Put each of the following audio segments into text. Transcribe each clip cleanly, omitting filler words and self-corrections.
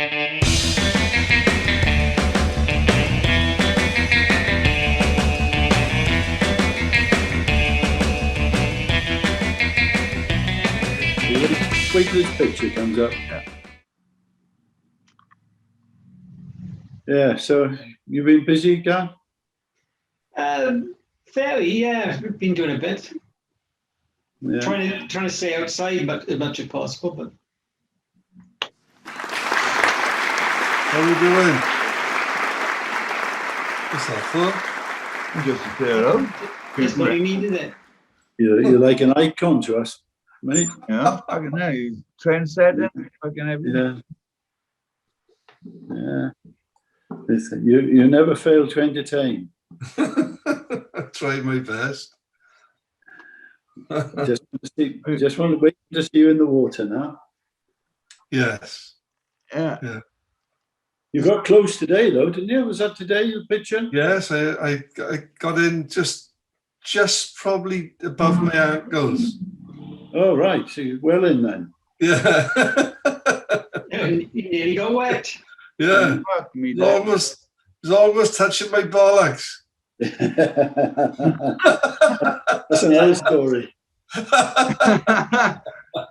Wait till this picture comes up. Yeah, so you've been busy, Gar? Fairly, yeah. We've been doing a bit. Yeah. Trying to stay outside as much as possible, but How are we doing? What's that for? Just to clear out. just what you needed it. You're like an icon to us, mate. Yeah, I can know you trendsetting. Fucking everything. Yeah. Yeah. Listen, you never fail to entertain. I tried my best. Just want to wait to see you in the water now. Yes. Yeah. Yeah. You got close today, though, didn't you? Was that today, your picture? Yes, I got in just probably above my ankles. Oh, right. So you're well in then. Yeah. You nearly got wet. Yeah. Fuck me, It was almost touching my bollocks. That's another story.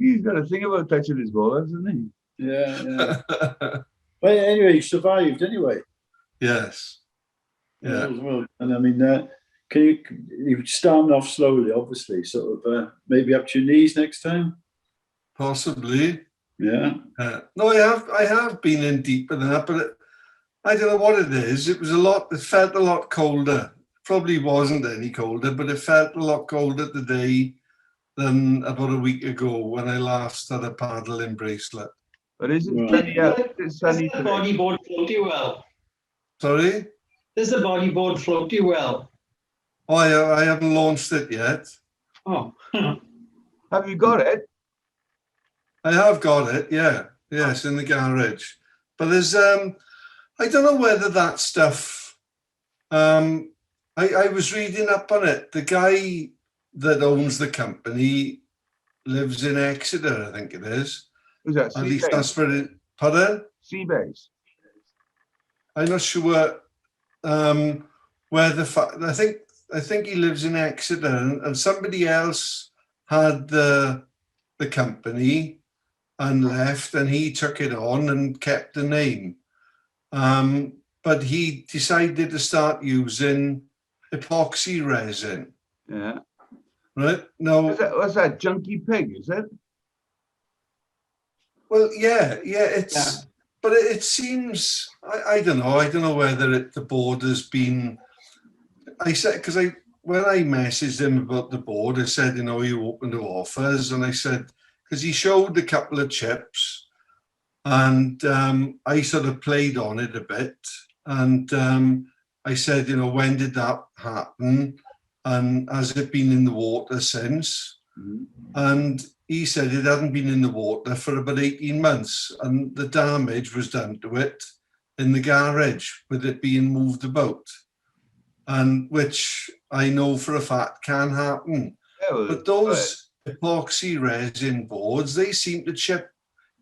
He's got a thing about touching his balls, hasn't he? Yeah. Well, anyway, you survived anyway. Yes. Yeah. Well, and I mean, you're starting off slowly, obviously, sort of maybe up to your knees next time? Possibly. Yeah. No, I have been in deeper than that, but I don't know what it is. It felt a lot colder. Probably wasn't any colder, but it felt a lot colder today than about a week ago when I last had a paddle in bracelet. But isn't Right. sunny out? It's sunny Does the today. bodyboard float you well? Sorry? Does the bodyboard float you well? Oh, I haven't launched it yet. Oh. Have you got it? I have got it, yeah. Yes, in the garage. But there's, I don't know whether that stuff, I was reading up on it. The guy that owns the company lives in Exeter, I think it is. Was that At least sea that's base? where it, pardon? Sea base. I'm not sure where I think he lives in Exeter, and somebody else had the company and left, and he took it on and kept the name. But he decided to start using epoxy resin. Yeah. Right now, What's that? Junkie Pig, is it? well, yeah, it's. But it seems I don't know whether the board has been. I said because when I messaged him about the board, I said, you open to offers, and I said because he showed a couple of chips, and I sort of played on it a bit, and I said, when did that happen, and has it been in the water since? Mm-hmm. And he said it hadn't been in the water for about 18 months, and the damage was done to it in the garage with it being moved about, and which I know for a fact can happen. Yeah, well, But those epoxy resin boards, they seem to chip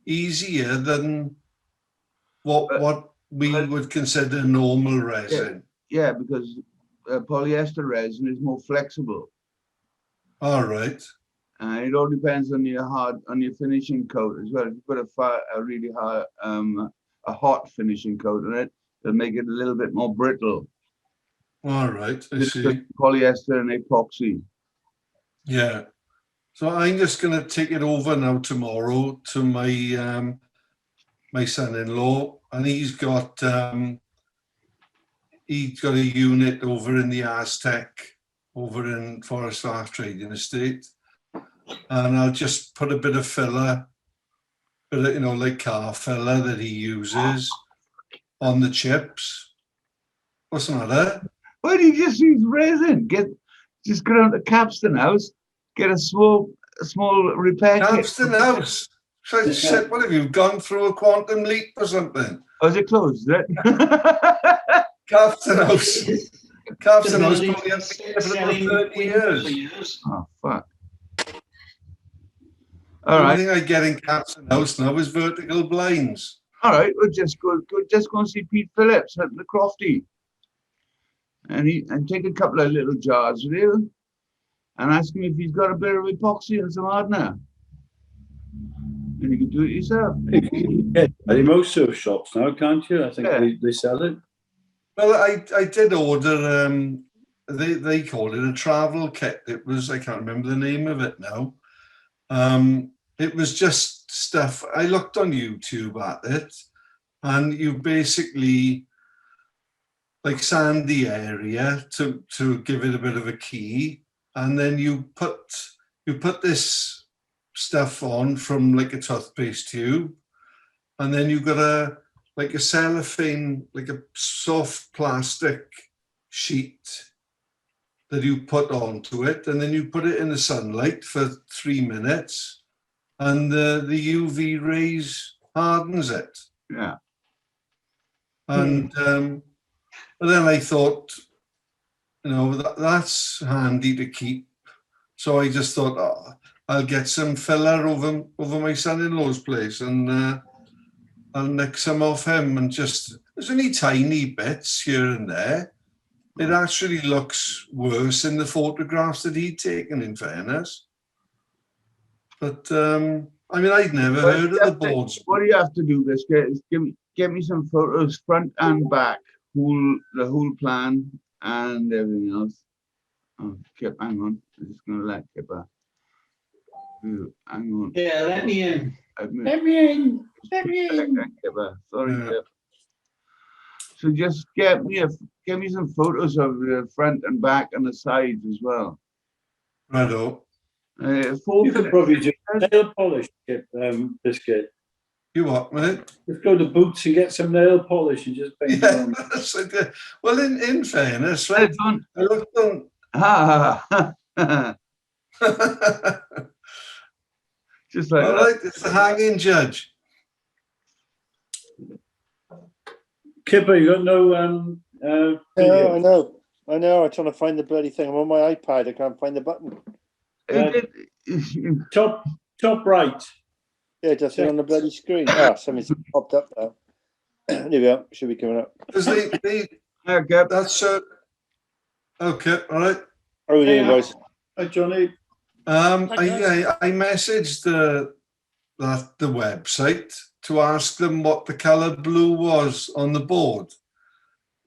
easier than what we would consider normal resin. Yeah, because polyester resin is more flexible. All right. And it all depends on your finishing coat as well. If you put a really high, a hot finishing coat on it, it'll make it a little bit more brittle. All right. I Just see. polyester and epoxy. Yeah. So I'm just going to take it over now tomorrow to my my son-in-law, and he's got a unit over in the Aztec, over in Forest Farm Trading Estate, and I'll just put a bit of filler, like car filler that he uses on the chips. What's the matter? Why do you just use resin? Just go down to Capstan House, get a small repair kit. Capstan House. Shit, what have you gone through a quantum leap or something? Oh, is it closed? Is it? Capstan House. Capstan House probably has been there for about 30 years. Oh, fuck. The only thing I get in Capstan House now is vertical blinds. All right, we'll just go and see Pete Phillips at the Crofty, and take a couple of little jars with you, and ask him if he's got a bit of epoxy and some hardener, and you can do it yourself. Yeah, in most surf shops now, can't you? I think Yeah. they sell it. Well, I did order. They called it a travel kit. It was, I can't remember the name of it now. It was just stuff. I looked on YouTube at it, and you basically like sand the area to give it a bit of a key, and then you put this stuff on from like a toothpaste tube, and then you've got a cellophane, like a soft plastic sheet that you put onto it, and then you put it in the sunlight for 3 minutes, and the UV rays hardens it. Yeah. And but then I thought, that's handy to keep. So I just thought, I'll get some filler over my son-in-law's place, and I'll nick some off him, and there's only tiny bits here and there. It actually looks worse in the photographs that he'd taken, in fairness. But I'd never heard of the boards. What do you have to do, Biscuit, is give me some photos, front and back, the whole plan and everything else. Oh, Kip, hang on. I'm just going to let Kip out. Hang on. Yeah, let me in. Let me in. Let me in. Sorry, Yeah. Kip. So just give me some photos of the front and back and the sides as well. Righto. You could probably do nail polish, Biscuit. You what, mate? Let's go to Boots and get some nail polish and just paint it on. That's a good. Well, in fairness, Well right? done. I looked on. Just like All that. right, it's the hanging judge. Kipper, you got no Yeah, video? I know. I'm trying to find the bloody thing. I'm on my iPad. I can't find the button. Top right. Yeah, just on the bloody screen. Something's popped up now. There we are. Should be coming up. Because Yeah, Kip. that's okay, all right. Oh, there it was. Hi, Johnny. I messaged the website to ask them what the colour blue was on the board,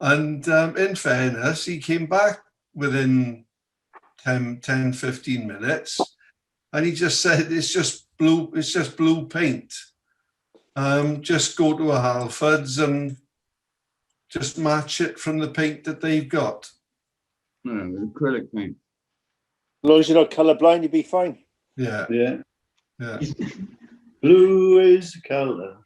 and in fairness, he came back within 10-15 minutes, and he just said it's just blue. It's just blue paint. Just go to a Halfords and just match it from the paint that they've got. No, with acrylic paint. As long as you're not colourblind, you'll be fine. Yeah. Yeah. Yeah. Blue is the colour.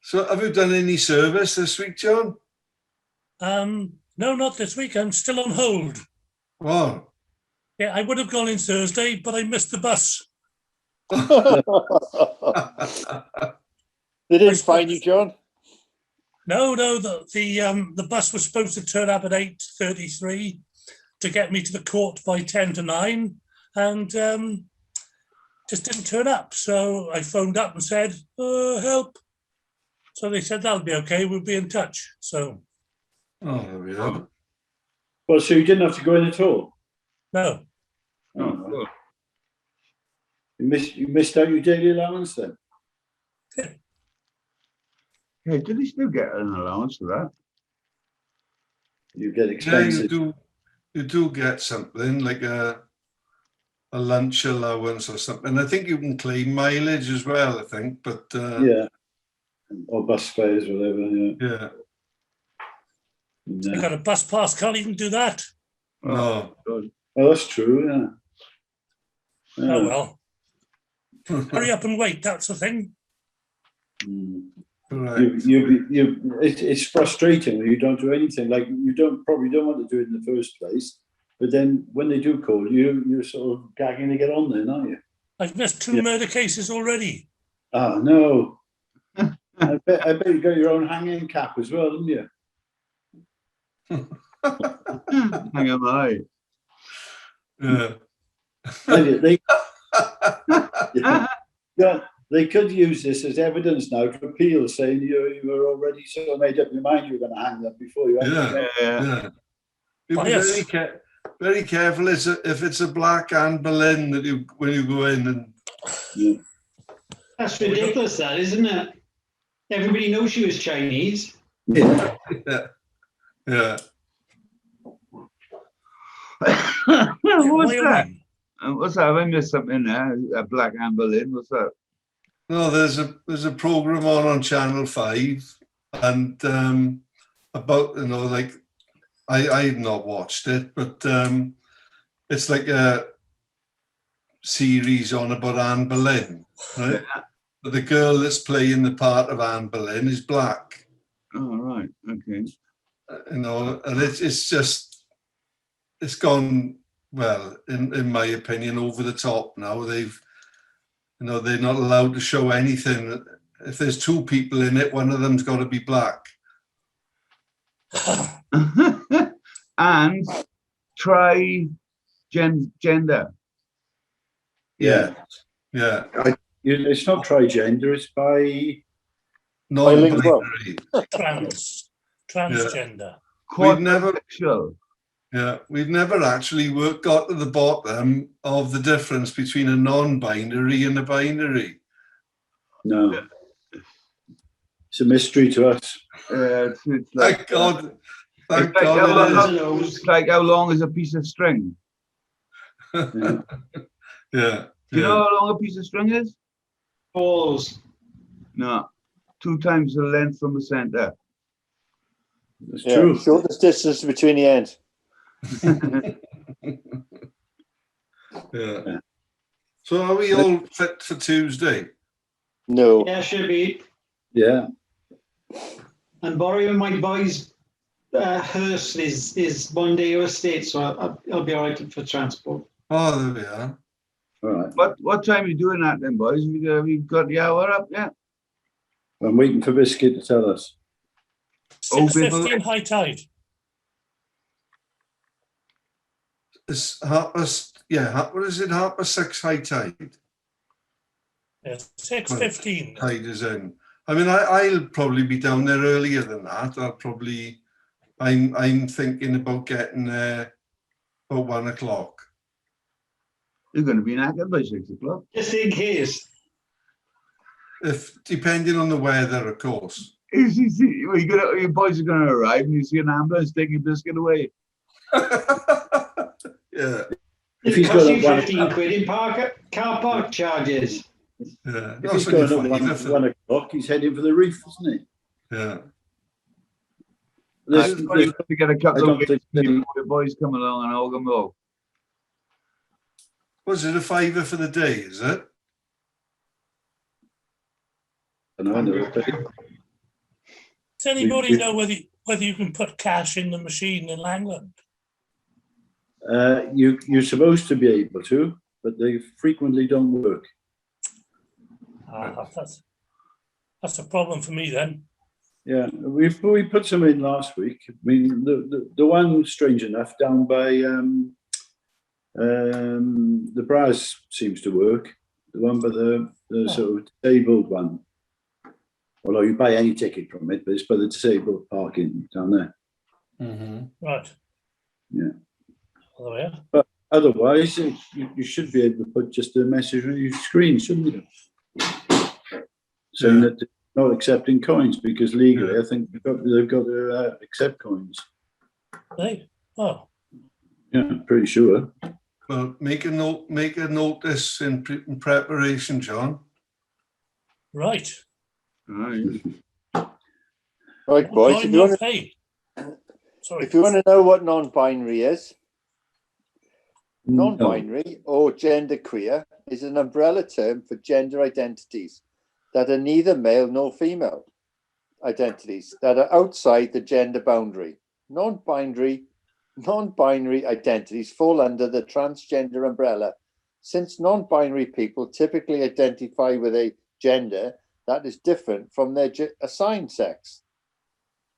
So have you done any service this week, John? No, not this week. I'm still on hold. Oh. Yeah, I would have gone in Thursday, but I missed the bus. They didn't find you, John? No, the bus was supposed to turn up at 8:33 to get me to the court by 10 to 9, and just didn't turn up. So I phoned up and said, help. So they said, that'll be okay, we'll be in touch. So, There we are. Well, so you didn't have to go in at all? no. Oh, Cool. you missed out your daily allowance then? Hey, did he still get an allowance for that? You get Yeah, expensive. you do get something like a lunch allowance or something. I think you can claim mileage as well, I think, but Yeah. Or bus fares, whatever, yeah. yeah. I Yeah. got a bus pass, can't even do that. No. Good. Oh, that's true, yeah. Yeah. Oh, well. Hurry up and wait, that's the thing. Mm. Right. It's frustrating when you don't do anything. Like you probably don't want to do it in the first place, but then when they do call you, you're sort of gagging to get on then, aren't you? I've missed 2 murder cases already. Ah, no. I bet you got your own hanging cap as well, didn't you? Hang on, my. Yeah. They they could use this as evidence now to appeal, saying you were already sort of made up your mind you were going to hang that before you. Yeah. Be Oh, yes. very careful if it's a black Anne Boleyn that when you go in and. Yeah. That's ridiculous, that, isn't it? Everybody knows she was Chinese. Yeah. Yeah. What's Why that? only- What's that? Have I missed something there? A black Anne Boleyn. What's that? No, there's a program on Channel 5 and about, like I've not watched it, but it's like a series on about Anne Boleyn, right? But the girl that's playing the part of Anne Boleyn is black. Oh, right. Okay. And it's gone, well, in my opinion, over the top now. They're not allowed to show anything. If there's two people in it, one of them's got to be black. And try gender. Yeah. It's not trigender, it's by Non-binary. transgender. Quadrisexual. We've never actually got to the bottom of the difference between a non-binary and a binary. No. It's a mystery to us. It's like, Thank God. it's Thank like God it is. it's like how long is a piece of string? Yeah. Yeah. Do you know how long a piece of string is? Balls. No. 2 times the length from the center. It's Yeah, true. shortest distance between the ends. Yeah. So are we all fit for Tuesday? No. Yeah, should be. Yeah. And borrowing my boy's hearse is one day or estate, so I'll be all right for transport. Oh, there we are. All right. What time are you doing that then, boys? We've got the hour up, yeah? I'm waiting for Biscuit to tell us. 6:15 high tide. It's what is it? 6:30 high tide. Yeah, 6:15. Tide is in. I mean, I'll probably be down there earlier than that. I'm thinking about getting there about 1 o'clock. You're going to be knackered by 6 o'clock. Just in case. If depending on the weather, of course. Your boys are going to arrive and you see an ambulance taking Biscuit away. Yeah. If he's It costs got you a 15 quid in car park charges. Yeah. If he's going at 1 o'clock, he's heading for the reef, isn't he? Yeah. There's, To get a I couple don't of think weeks before the boys come along and all them go. Was it a £5 for the day, is it? I know, but Does anybody know whether you can put cash in the machine in Langland? you're supposed to be able to, but they frequently don't work. That's a problem for me then. Yeah, we put some in last week. I mean, the one, strange enough, down by the Braz seems to work. The one by the sort of disabled one. Although you buy any ticket from it, but it's by the disabled parking down there. Mm-hmm. Right. Yeah. Oh, there we are. But otherwise, you should be able to put just a message on your screen, shouldn't you? Saying that they're not accepting coins, because legally, I think they've got to accept coins. Hey. Oh. Yeah, pretty sure. Well, make a notice in preparation, John. Right. Right. Right, boys. If you want to know what non-binary is, non-binary or genderqueer is an umbrella term for gender identities that are neither male nor female identities that are outside the gender boundary. Non-binary identities fall under the transgender umbrella, since non-binary people typically identify with a gender that is different from their assigned sex.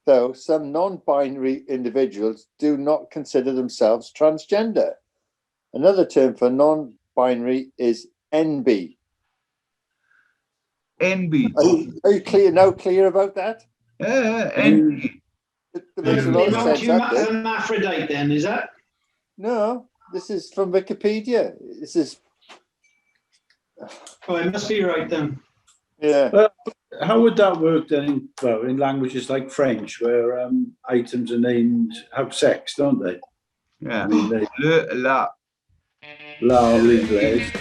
Though some non-binary individuals do not consider themselves transgender. Another term for non-binary is NB. NB. Are you clear about that? NB. That makes a lot of sense, that bit. Hermaphrodite then, is that? No, this is from Wikipedia. This is, Oh, I must be right then. yeah. How would that work then in languages like French, where items are named, have sex, don't they? Yeah. I mean, La. la l'anglais.